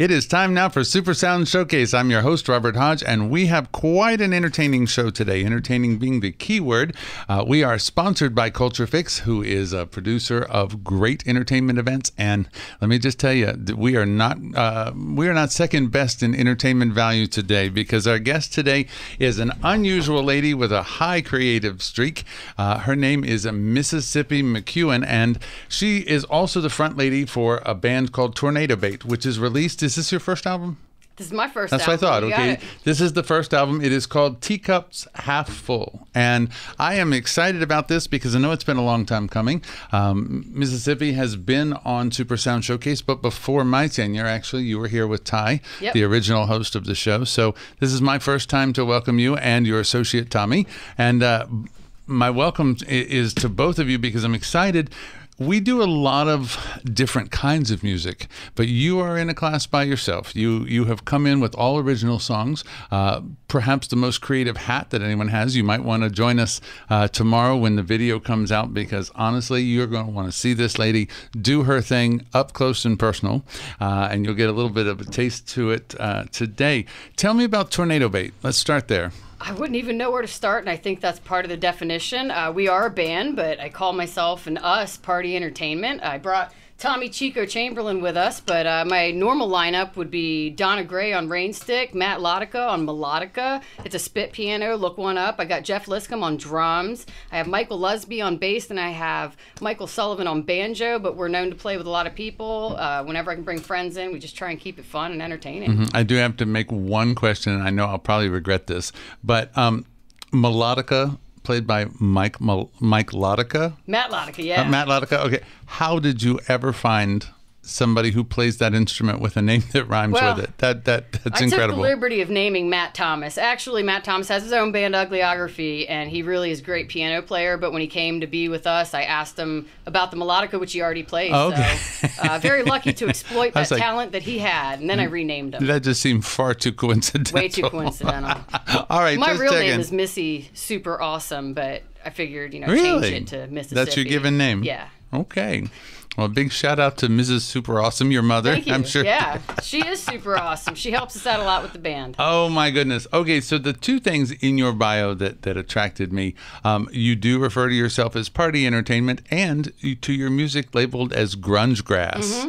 It is time now for Super Sound Showcase. I'm your host, Robert Hodge, and we have quite an entertaining show today, entertaining being the key word. We are sponsored by Culture Fix, who is a producer of great entertainment events. And let me just tell you, we are not second best in entertainment value today, because our guest today is an unusual lady with a high creative streak. Her name is Msessippi McQuown, and she is also the front lady for a band called Tornado Bait, which is released. Is this your first album? This is my first That's album. That's what I thought. Okay. This is the first album. It is called Teacups Half Full. And I am excited about this because I know it's been a long time coming. Msessippi has been on Super Sound Showcase, but before my tenure, actually, you were here with Ty, the original host of the show. So this is my first time to welcome you and your associate, Tommy. And my welcome is to both of you because I'm excited. We do a lot of different kinds of music, but you are in a class by yourself. You have come in with all original songs, perhaps the most creative hat that anyone has. You might want to join us tomorrow when the video comes out, because honestly, you're going to want to see this lady do her thing up close and personal, and you'll get a little bit of a taste to it today. Tell me about Tornado Bait. Let's start there. I wouldn't even know where to start, and I think that's part of the definition. We are a band, but I call myself and us party entertainment. I brought Tommy Chico Chamberlain with us, but my normal lineup would be Donna Gray on Rainstick, Matt Lotica on Melodica. It's a spit piano, look one up. I got Jeff Liscombe on drums. I have Michael Lusby on bass, and I have Michael Sullivan on banjo, but we're known to play with a lot of people. Whenever I can bring friends in, we just try and keep it fun and entertaining. I do have to make one question, and I know I'll probably regret this, but Melodica, played by Mike Lotica? Matt Lotica, yeah. Matt Lotica, okay. How did you ever find somebody who plays that instrument with a name that rhymes with it? That's incredible. I took the liberty of naming Matt Thomas. Actually, Matt Thomas has his own band, Uglyography, and he really is a great piano player, but when he came to be with us, I asked him about the melodica, which he already plays. Oh, okay. So, very lucky to exploit that talent that he had, and then I renamed him. That just seemed far too coincidental. Way too coincidental. All right, my real name is Missy Super Awesome, but I figured, change it to Mississippi. That's your given name? Yeah. Okay. Well, big shout out to Mrs. Super Awesome, your mother. Thank you. I'm sure. Yeah, she is super awesome. She helps us out a lot with the band. Oh, my goodness. Okay, so the two things in your bio that attracted me, you do refer to yourself as party entertainment, and to your music labeled as grunge grass. Mm-hmm.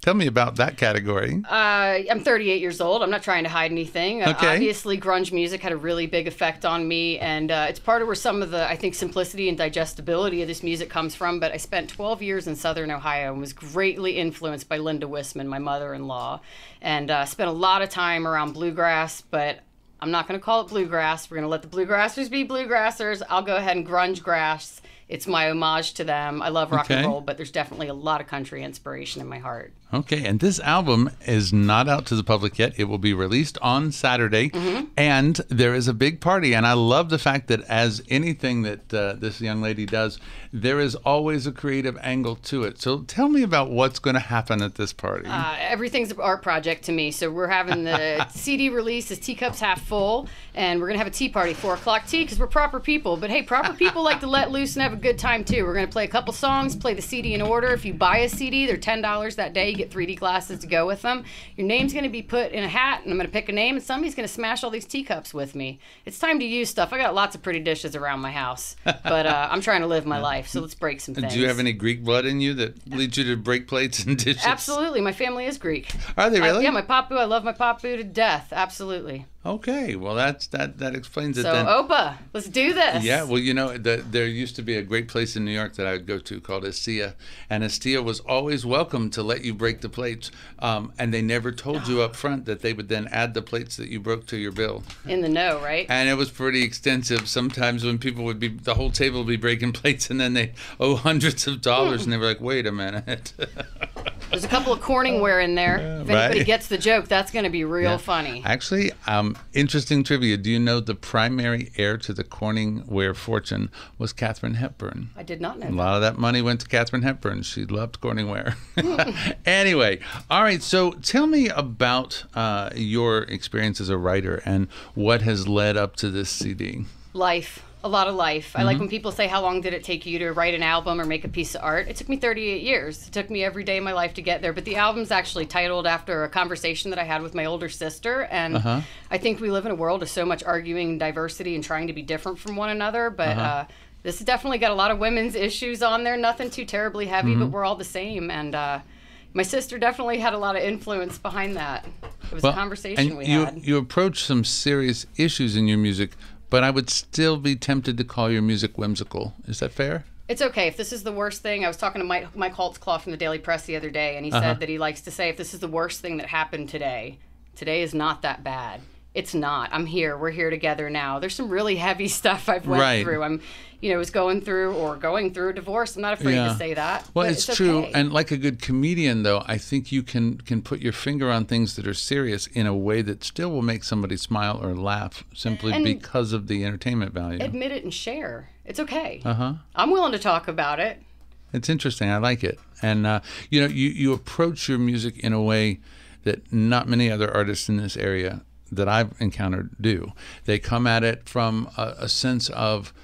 Tell me about that category. I'm 38 years old. I'm not trying to hide anything. Okay. Obviously, grunge music had a really big effect on me, and it's part of where some of the, I think, simplicity and digestibility of this music comes from. But I spent 12 years in Southern Ohio and was greatly influenced by Linda Wisman, my mother-in-law, and spent a lot of time around bluegrass, but I'm not going to call it bluegrass. We're going to let the bluegrassers be bluegrassers. I'll go ahead and grunge grass. It's my homage to them. I love rock and roll, but there's definitely a lot of country inspiration in my heart. Okay, and this album is not out to the public yet. It will be released on Saturday, and there is a big party. And I love the fact that, as anything that this young lady does, there is always a creative angle to it. So tell me about what's going to happen at this party. Everything's an art project to me. So we're having the CD release is Teacups Half Full, and we're going to have a tea party, 4 o'clock tea, because we're proper people. But hey, proper people like to let loose and have a good time too. We're going to play a couple songs, play the CD in order. If you buy a CD, they're $10 that day. You get 3D glasses to go with them. Your name's going to be put in a hat, and I'm going to pick a name, and somebody's going to smash all these teacups with me. It's time to use stuff. I got lots of pretty dishes around my house, but I'm trying to live my life, so let's break some things. Do you have any Greek blood in you that leads you to break plates and dishes? Absolutely. My family is Greek. Are they really? Yeah, my papu. I love my papu to death. Absolutely. Okay, well that explains it. So then. Opa, let's do this. Yeah, well there used to be a great place in New York that I would go to called Estia, and Estia was always welcome to let you break the plates, and they never told you up front that they would then add the plates that you broke to your bill. In the know, right? And it was pretty extensive. Sometimes when people the whole table would be breaking plates, and then they owe hundreds of dollars, and they were like, wait a minute. There's a couple of Corningware in there. If anybody gets the joke, that's going to be real funny. Actually, interesting trivia. Do you know the primary heir to the Corningware fortune was Katharine Hepburn? I did not know that. A lot of that money went to Katharine Hepburn. She loved Corningware. Anyway, all right. So tell me about your experience as a writer and what has led up to this CD. Life. A lot of life. I like when people say, how long did it take you to write an album or make a piece of art? It took me 38 years. It took me every day of my life to get there. But the album's actually titled after a conversation that I had with my older sister. And I think we live in a world of so much arguing and diversity and trying to be different from one another. But this has definitely got a lot of women's issues on there. Nothing too terribly heavy, but we're all the same. And my sister definitely had a lot of influence behind that. It was a conversation we had. You approach some serious issues in your music, but I would still be tempted to call your music whimsical. Is that fair? It's okay. If this is the worst thing, I was talking to Mike Holtzclaw from the Daily Press the other day, and he said that he likes to say, if this is the worst thing that happened today is not that bad. It's not. I'm here. We're here together now. There's some really heavy stuff I've went through. I'm, was going through a divorce. I'm not afraid to say that. Well, it's true. Okay. And like a good comedian, though, I think you can put your finger on things that are serious in a way that still will make somebody smile or laugh simply because of the entertainment value. Admit it and share. It's okay. I'm willing to talk about it. It's interesting. I like it. And, you approach your music in a way that not many other artists in this area that I've encountered do. They come at it from a sense of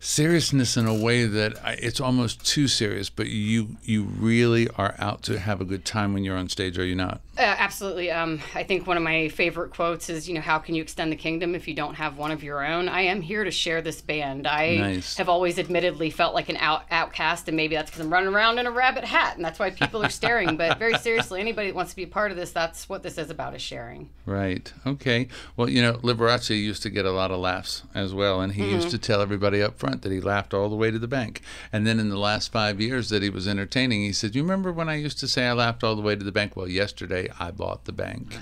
seriousness in a way that it's almost too serious, but you really are out to have a good time when you're on stage, are you not? Absolutely. I think one of my favorite quotes is, how can you extend the kingdom if you don't have one of your own? I am here to share this band. I have always admittedly felt like an outcast, and maybe that's because I'm running around in a rabbit hat, and that's why people are staring. But very seriously, anybody that wants to be a part of this, that's what this is about, is sharing. Right. Okay. Well, Liberace used to get a lot of laughs as well, and he used to tell everybody up front that he laughed all the way to the bank. And then in the last 5 years that he was entertaining, he said, you remember when I used to say I laughed all the way to the bank? Well, yesterday I bought the bank.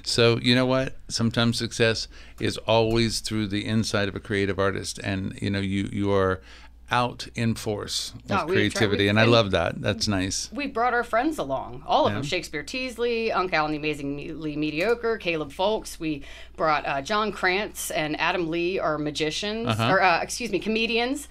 So you know what? Sometimes success is always through the inside of a creative artist, and you are out in force with creativity, and I love that. That's nice. We brought our friends along, all of them. Shakespeare Teasley, Unc Al and the Amazingly Mediocre, Caleb Folks. We brought John Krantz and Adam Lee, our magicians, comedians.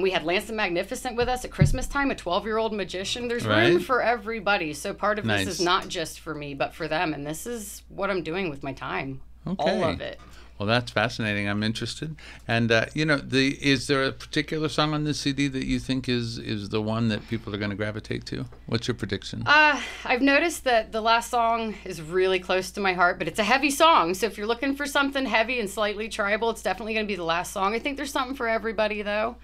We had Lance the Magnificent with us at Christmas time, a 12-year-old magician. There's room for everybody. So part of this is not just for me, but for them. And this is what I'm doing with my time. All of it. Well, that's fascinating. I'm interested. And, is there a particular song on this CD that you think is the one that people are going to gravitate to? What's your prediction? I've noticed that the last song is really close to my heart, but it's a heavy song. So if you're looking for something heavy and slightly tribal, it's definitely going to be the last song. I think there's something for everybody, though.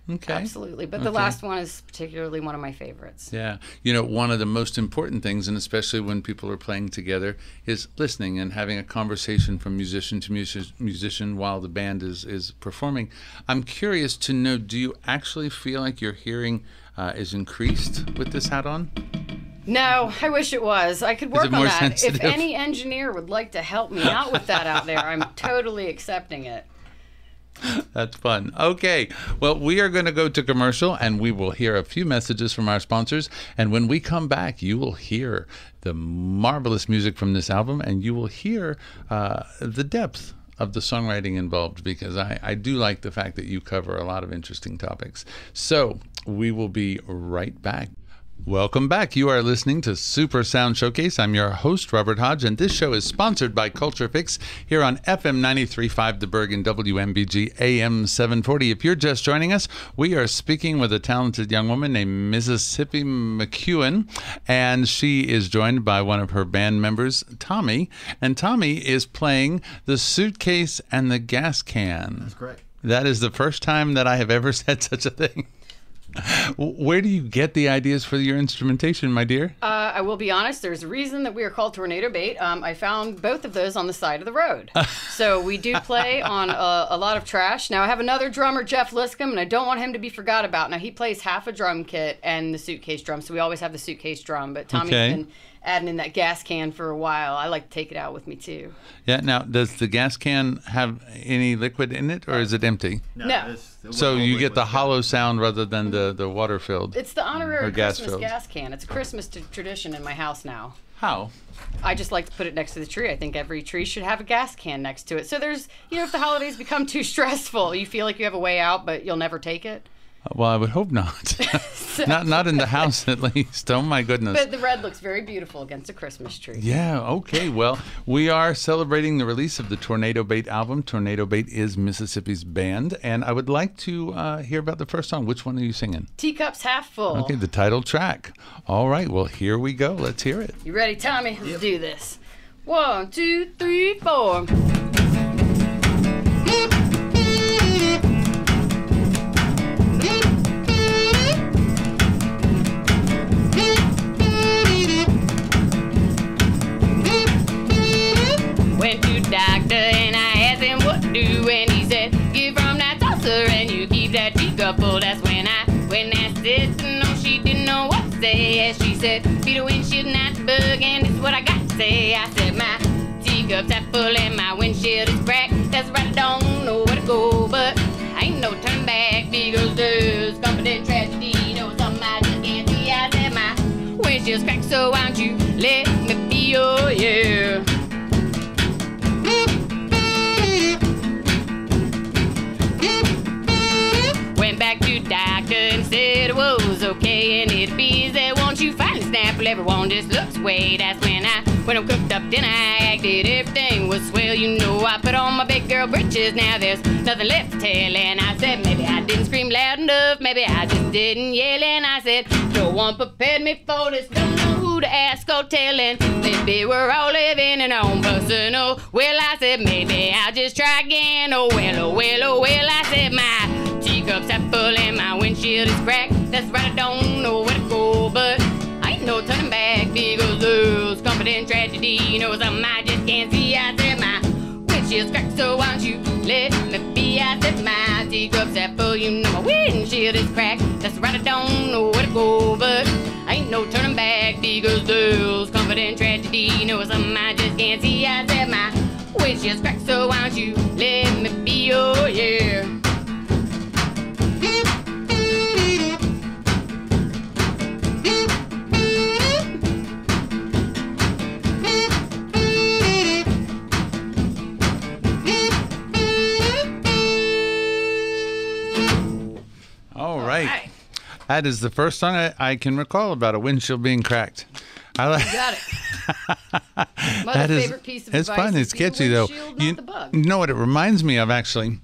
Okay. Absolutely. But the last one is particularly one of my favorites. Yeah. One of the most important things, and especially when people are playing together, is listening and having a conversation from musician to musician while the band is performing. I'm curious to know, do you actually feel like your hearing is increased with this hat on? No, I wish it was. I could work on that. Sensitive? If any engineer would like to help me out with that out there, I'm totally accepting it. That's fun. Okay. Well, we are going to go to commercial, and we will hear a few messages from our sponsors. And when we come back, you will hear the marvelous music from this album, and you will hear the depth of the songwriting involved, because I do like the fact that you cover a lot of interesting topics. So we will be right back. Welcome back. You are listening to Super Sound Showcase. I'm your host, Robert Hodge, and this show is sponsored by Culture Fix here on FM 93.5 The Burg and WMBG AM 740. If you're just joining us, we are speaking with a talented young woman named Msessippi McQuown, and she is joined by one of her band members, Tommy, and Tommy is playing the suitcase and the gas can. That's correct. That is the first time that I have ever said such a thing. Where do you get the ideas for your instrumentation, my dear? I will be honest, there's a reason that we are called Tornado Bait. I found both of those on the side of the road. So we do play on a lot of trash. Now, I have another drummer, Jeff Liscombe, and I don't want him to be forgot about. Now, he plays half a drum kit and the suitcase drum, so we always have the suitcase drum. But Tommy's been adding in that gas can for a while. I like to take it out with me, too. Yeah. Now, does the gas can have any liquid in it, or is it empty? No. So you get the hollow sound rather than the water-filled. It's the honorary Christmas gas can. It's a Christmas tradition in my house now. How? I just like to put it next to the tree. I think every tree should have a gas can next to it. So there's, if the holidays become too stressful, you feel like you have a way out, but you'll never take it. Well, I would hope not. Not in the house, at least. Oh, my goodness. But the red looks very beautiful against a Christmas tree. Yeah, okay. Well, we are celebrating the release of the Tornado Bait album. Tornado Bait is Mississippi's band. And I would like to hear about the first song. Which one are you singing? Teacup's Half Full. Okay, the title track. All right, well, here we go. Let's hear it. You ready, Tommy? Let's do this. 1, 2, 3, 4. Went to the doctor and I asked him what to do, and he said, "Give from that saucer and you keep that teacup full." That's when I went and asked it, no, she didn't know what to say. As she said, "Feed a windshield, not the bug," and this is what I got to say. I said, "My teacup's half full and my windshield is cracked. That's right, I don't know where to go, but I ain't no turning back because there's comfort and tragedy. You know, something I just can't see." I said, "My windshield's cracked, so why don't you let me be your yeah." Went back to the doctor and said it was okay, and it'd be easy once you finally snap. Well, everyone just looks away. That's when I'm cooked up dinner, I acted everything was swell. You know, I put on my big girl britches. Now there's nothing left to tell, and I said maybe I didn't scream loud enough, maybe I just didn't yell, and I said no one prepared me for this. Don't know who to ask or tell, and maybe we're all living in our own personal. Well, I said maybe I'll just try again. Oh well, oh well, oh well. I said my teacup's half full and my windshield is cracked. That's right, I don't know where to go, but I ain't no turning back because there's comfort and tragedy. You know, something I just can't see. I said my windshield's cracked, so why don't you let me be? I said my teacup's half full, you know my windshield is cracked. That's right, I don't know where to go, but I ain't no turning back because there's comfort and tragedy. You know, something I just can't see. I said my windshield's cracked, so why don't you let me be? Oh yeah. All right. That is the first song I can recall about a windshield being cracked. I like. You got it. My favorite piece of advice. It's fun. It's catchy though. You know what it reminds me of actually?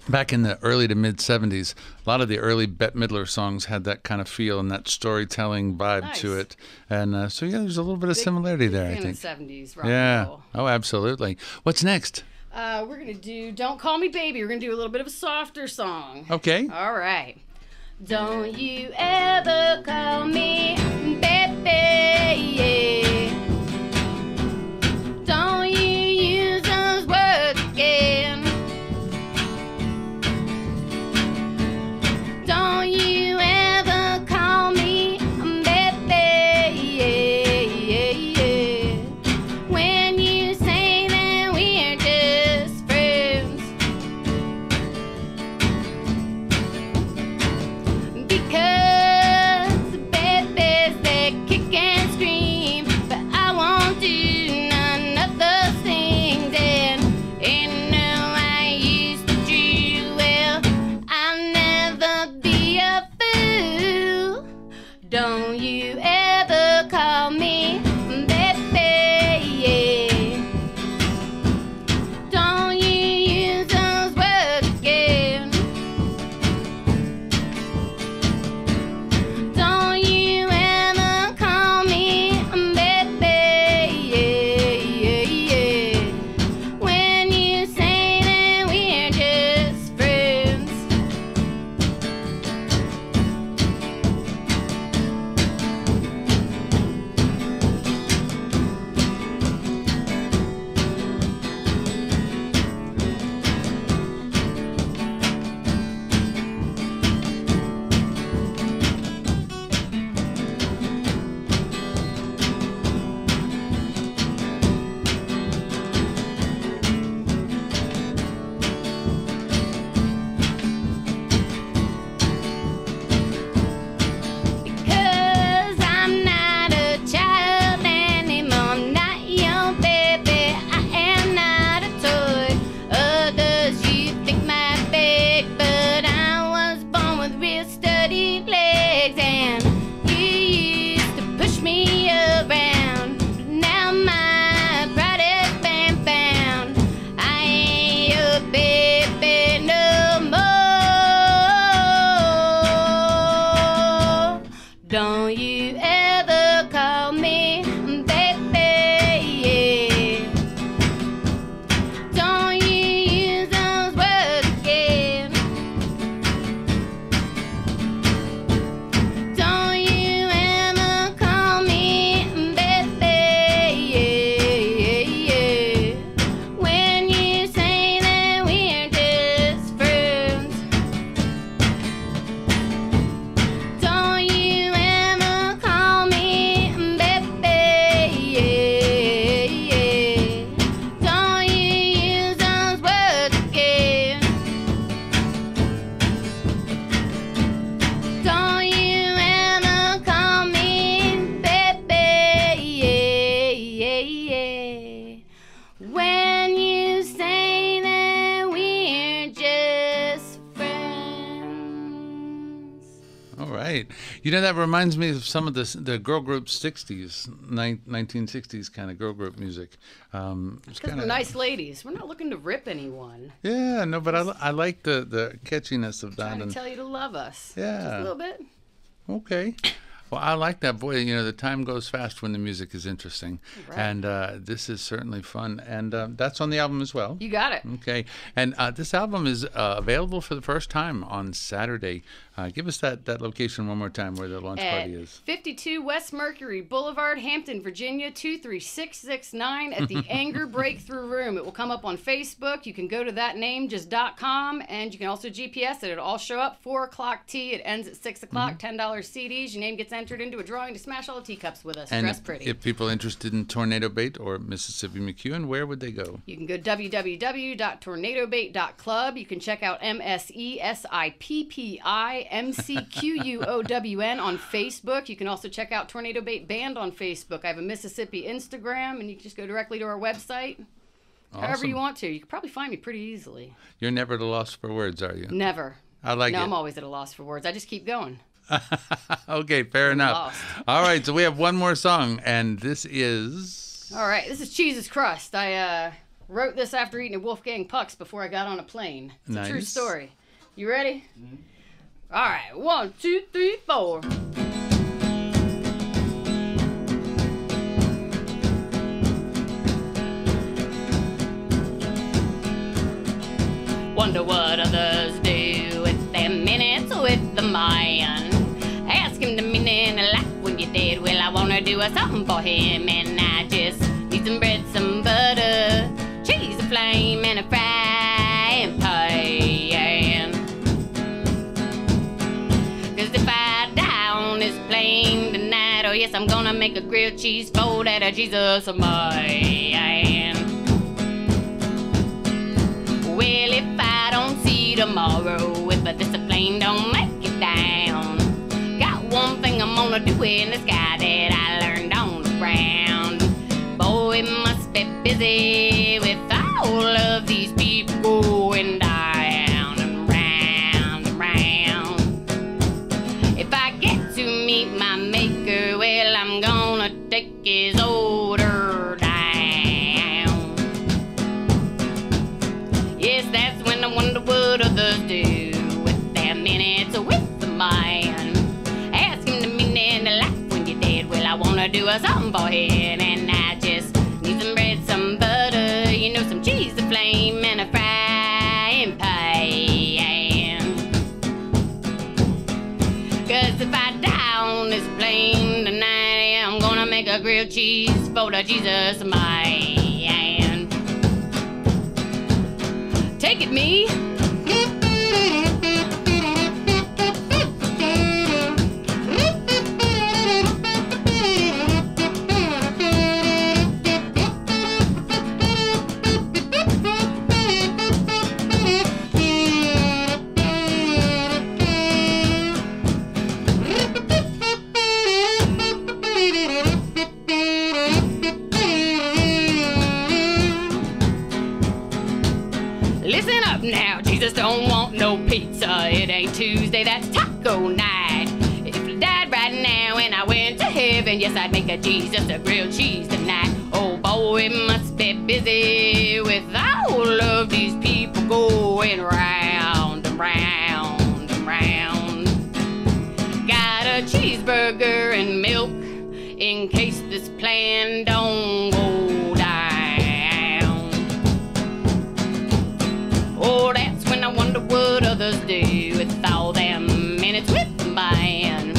Back in the early to mid 70s, a lot of the early Bette Midler songs had that kind of feel and that storytelling vibe to it. And so, yeah, there's a little bit of similarity there, I think. In the 70s, rock and roll. Oh, absolutely. What's next? We're going to do Don't Call Me Baby. We're going to do a little bit of a softer song. Okay. All right. Don't you ever call me baby, yeah. Don't you use those words again. Don't you ever call me baby, yeah, yeah. When you say that we're just friends. Because babies, they kick and scream. When you say that we're just friends. All right. You know, that reminds me of some of the girl group 60s, 1960s kind of girl group music. Because we're nice ladies. We're not looking to rip anyone. Yeah, no, but I like the catchiness of that. Trying to tell you to love us. Yeah. Just a little bit. Okay. Well, I like that. Boy, you know, the time goes fast when the music is interesting. Right. And this is certainly fun. And that's on the album as well. You got it. Okay. And this album is available for the first time on Saturday. Give us that location one more time where the launch party is. 52 West Mercury Boulevard, Hampton, Virginia, 23669 at the Anger Breakthrough Room. It will come up on Facebook. You can go to that name, just .com, and you can also GPS it. It'll all show up. 4 o'clock tea. It ends at 6 o'clock. $10 CDs. Your name gets entered into a drawing to smash all the teacups with us. And Dress pretty. If people are interested in Tornado Bait or Msessippi McQuown, where would they go? You can go www.tornadobait.club. You can check out Msessippi McQuown on Facebook. You can also check out Tornado Bait Band on Facebook. I have a Mississippi Instagram, and you can just go directly to our website. Awesome. However you want to. You can probably find me pretty easily. You're never at a loss for words, are you? Never. I like it. No, I'm always at a loss for words. I just keep going. Okay, fair enough. Lost. All right, so we have one more song, and this is... All right, this is Cheese's Crust. I wrote this after eating a Wolfgang Pucks before I got on a plane. It's a true story. You ready? Mm-hmm. All right, 1, 2, 3, 4. Wonder what others do with their minutes with the man. Ask him the meaning of life when you're dead. Well, I wanna do something for him, and I just need some bread, some butter, cheese, a flame, and a frying pan. 'Cause if I die on this plane tonight, oh yes, I'm gonna make a grilled cheese fold out of Jesus of mine. Well, if I don't see tomorrow, if this plane don't make it down, got one thing I'm gonna do in the sky that I learned on the ground. Boy, it must be busy with all of these people going down and round and round. If I get to meet my maker, well, I'm gonna take his order down. Yes, that's when I wonder what others do with their minutes with the man. Ask him the meaning of life when you're dead. Well, I wanna do something for him, and I just need some bread, some butter, you know, some cheese, a flame, and a frying pan. 'Cause if I die on this plane tonight, I'm gonna make a grilled cheese for the Jesus of mine. Take it, me. Listen up now, Jesus don't want no pizza. It ain't Tuesday, that's taco night. If I died right now and I went to heaven, yes, I'd make a Jesus a grilled cheese tonight. Oh boy, it must be busy with all of these people going round and round and round. Got a cheeseburger and milk in case this plan don't go down. Oh, that's when I wonder what others do with all them minutes with the man.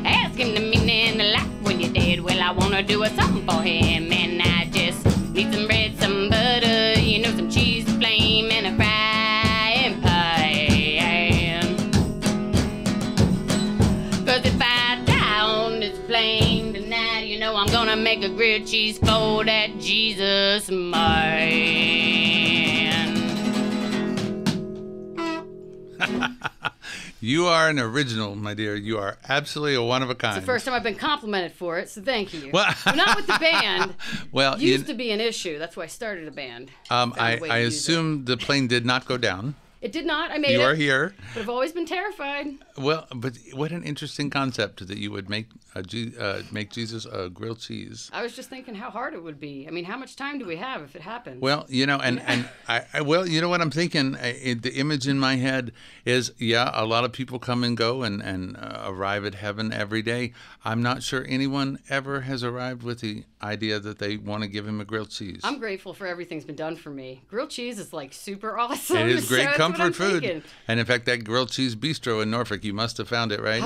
Ask him the meaning of life when you're dead. Well, I wanna do something for him, and I just need some bread, some butter, you know, some cheese, a flame, and a frying pan. 'Cause if I die on this plane tonight, you know I'm gonna make a grilled cheese for that Jesus man. You are an original, my dear. You are absolutely a one of a kind. It's the first time I've been complimented for it, so thank you. Well, not with the band. Well, used to be an issue. That's why I started a band. I assume the plane did not go down. It did not. I made it. You are here. But I've always been terrified. Well, but what an interesting concept that you would make Jesus a grilled cheese. I was just thinking how hard it would be. I mean, how much time do we have if it happens? Well, you know, and well, you know what I'm thinking? The image in my head is, yeah, a lot of people come and go and arrive at heaven every day. I'm not sure anyone ever has arrived with the idea that they want to give him a grilled cheese. I'm grateful for everything's been done for me. Grilled cheese is like super awesome. It is great comfort food. Thinking. And in fact, that grilled cheese bistro in Norfolk, you must have found it, right?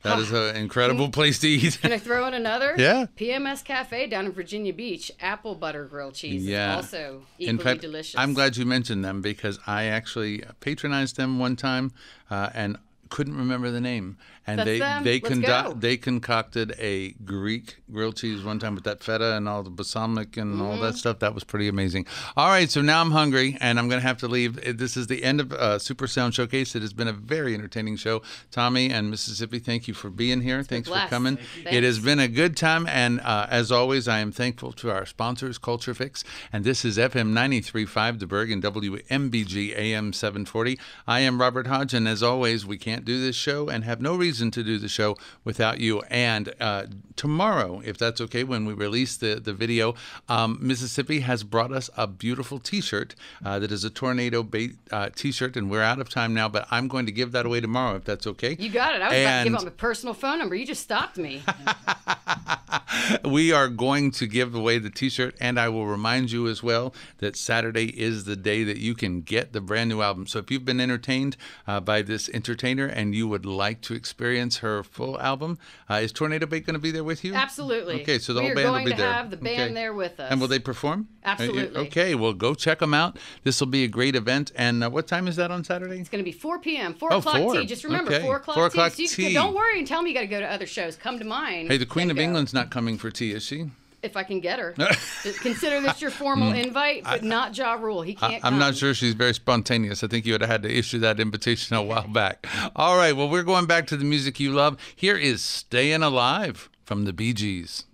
That is an incredible place to eat. Can I throw in another? Yeah. PMS Cafe down in Virginia Beach. Apple butter grilled cheese is also equally in fact, delicious. I'm glad you mentioned them because I actually patronized them one time and couldn't remember the name. And they concocted a Greek grilled cheese one time with that feta and all the balsamic and all that stuff. That was pretty amazing. All right, so now I'm hungry and I'm going to have to leave. This is the end of Super Sound Showcase. It has been a very entertaining show. Tommy and Mississippi, thank you for being here. Thanks for coming. It has been a good time. And as always, I am thankful to our sponsors, Culture Fix. And this is FM 93.5, the Burg, and WMBG AM 740. I am Robert Hodge, and as always, we can't do this show and have no reason to do the show without you. And tomorrow, if that's okay, when we release the video, Mississippi has brought us a beautiful T-shirt that is a Tornado Bait T-shirt, and we're out of time now, but I'm going to give that away tomorrow, if that's okay. You got it. I was about to give out my personal phone number. You just stopped me. We are going to give away the T-shirt, and I will remind you as well that Saturday is the day that you can get the brand new album. So if you've been entertained by this entertainer and you would like to experience her full album, is Tornado Bait going to be there with you? Absolutely. Okay, so the whole band will be there. We are going to have the band there with us. And will they perform? Absolutely. Okay, well, go check them out. This will be a great event. And what time is that on Saturday? It's going to be 4 p.m. 4 o'clock tea. Just remember, 4 o'clock 4 o'clock tea. tea. Don't worry and tell me you got to go to other shows. Come to mine. Hey, the Queen of England's not coming for tea, is she? If I can get her. Consider this your formal invite, but not Ja Rule. He can't come. I'm not sure she's very spontaneous. I think you would have had to issue that invitation a while back. All right, well, we're going back to the music you love. Here is Staying Alive from the Bee Gees.